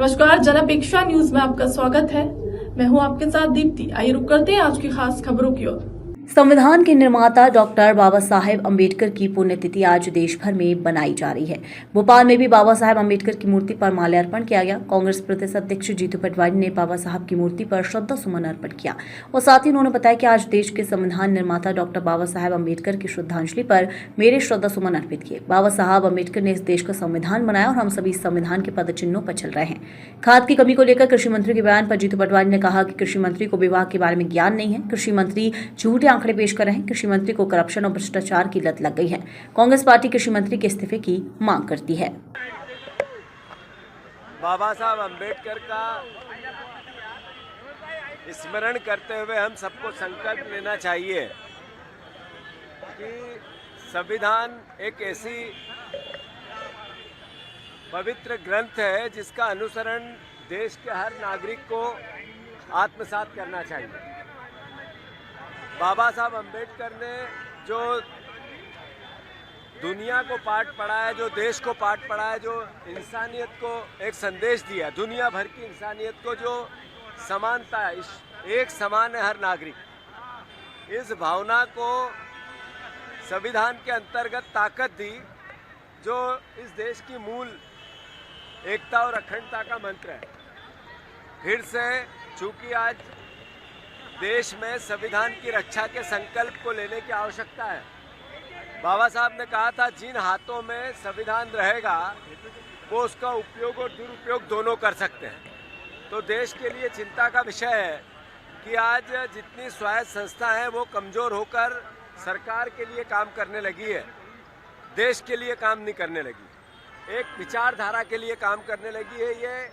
नमस्कार, जनअपेक्षा न्यूज में आपका स्वागत है। मैं हूं आपके साथ दीप्ति। आइए रुक करते हैं आज की खास खबरों की ओर। संविधान के निर्माता डॉक्टर बाबा साहेब अम्बेडकर की पुण्यतिथि आज देश भर में बनाई जा रही है। भोपाल में भी बाबा साहेब अम्बेडकर की मूर्ति पर माल्यार्पण किया गया। कांग्रेस प्रदेश अध्यक्ष जीतू पटवारी ने बाबा साहब की मूर्ति पर श्रद्धा सुमन अर्पण किया और साथ ही उन्होंने बताया कि आज देश के संविधान निर्माता डॉक्टर बाबा साहेब अम्बेडकर की श्रद्धांजलि पर मेरे श्रद्धा सुमन अर्पित किए। बाबा साहब अम्बेडकर ने इस देश का संविधान बनाया और हम सभी संविधान के पद चिन्हों पर चल रहे हैं। खाद की कमी को लेकर कृषि मंत्री के बयान पर जीतू पटवारी ने कहा कि कृषि मंत्री को विभाग के बारे में ज्ञान नहीं है। कृषि मंत्री झूठे आंकड़े पेश कर रहे हैं। कृषि मंत्री को करप्शन और भ्रष्टाचार की लत लग गई है। कांग्रेस पार्टी कृषि मंत्री के इस्तीफे की मांग करती है। बाबा साहब अम्बेडकर का स्मरण करते हुए हम सबको संकल्प लेना चाहिए कि संविधान एक ऐसी पवित्र ग्रंथ है जिसका अनुसरण देश के हर नागरिक को आत्मसात करना चाहिए। बाबा साहब अम्बेडकर ने जो दुनिया को पाठ पढ़ाया, जो देश को पाठ पढ़ाया, जो इंसानियत को एक संदेश दिया, दुनिया भर की इंसानियत को जो समानता है, एक समान है हर नागरिक, इस भावना को संविधान के अंतर्गत ताकत दी, जो इस देश की मूल एकता और अखंडता का मंत्र है। फिर से चूंकि आज देश में संविधान की रक्षा के संकल्प को लेने की आवश्यकता है। बाबा साहब ने कहा था जिन हाथों में संविधान रहेगा वो उसका उपयोग और दुरुपयोग दोनों कर सकते हैं। तो देश के लिए चिंता का विषय है कि आज जितनी स्वायत्त संस्था है वो कमज़ोर होकर सरकार के लिए काम करने लगी है, देश के लिए काम नहीं करने लगी, एक विचारधारा के लिए काम करने लगी है। ये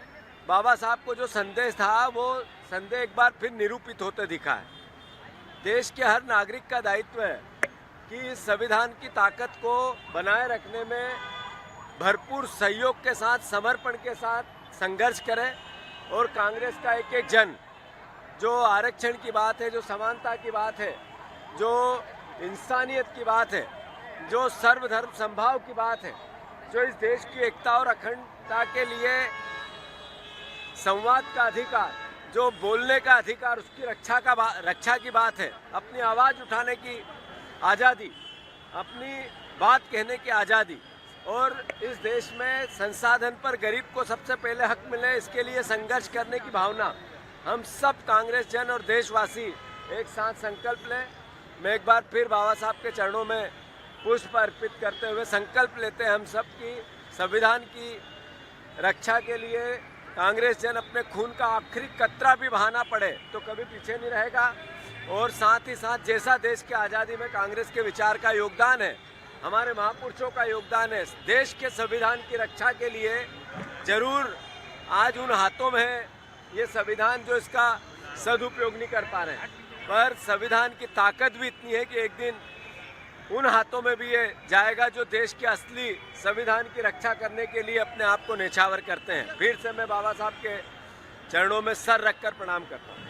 बाबा साहब को जो संदेश था वो संदेश एक बार फिर निरूपित होते दिखा है। देश के हर नागरिक का दायित्व है कि इस संविधान की ताकत को बनाए रखने में भरपूर सहयोग के साथ, समर्पण के साथ संघर्ष करें और कांग्रेस का एक एक जन जो आरक्षण की बात है, जो समानता की बात है, जो इंसानियत की बात है, जो सर्वधर्म समभाव की बात है, जो इस देश की एकता और अखंडता के लिए संवाद का अधिकार, जो बोलने का अधिकार, उसकी रक्षा की बात है, अपनी आवाज़ उठाने की आज़ादी, अपनी बात कहने की आज़ादी और इस देश में संसाधन पर गरीब को सबसे पहले हक मिले, इसके लिए संघर्ष करने की भावना हम सब कांग्रेस जन और देशवासी एक साथ संकल्प लें। मैं एक बार फिर बाबा साहब के चरणों में पुष्प अर्पित करते हुए संकल्प लेते हैं हम सब की संविधान की रक्षा के लिए कांग्रेस जन अपने खून का आखिरी कतरा भी बहाना पड़े तो कभी पीछे नहीं रहेगा। और साथ ही साथ जैसा देश की आज़ादी में कांग्रेस के विचार का योगदान है, हमारे महापुरुषों का योगदान है, देश के संविधान की रक्षा के लिए जरूर आज उन हाथों में है ये संविधान जो इसका सदुपयोग नहीं कर पा रहे हैं, पर संविधान की ताकत भी इतनी है कि एक दिन उन हाथों में भी ये जाएगा जो देश के असली संविधान की रक्षा करने के लिए अपने आप को न्यौछावर करते हैं। फिर से मैं बाबा साहब के चरणों में सर रखकर प्रणाम करता हूँ।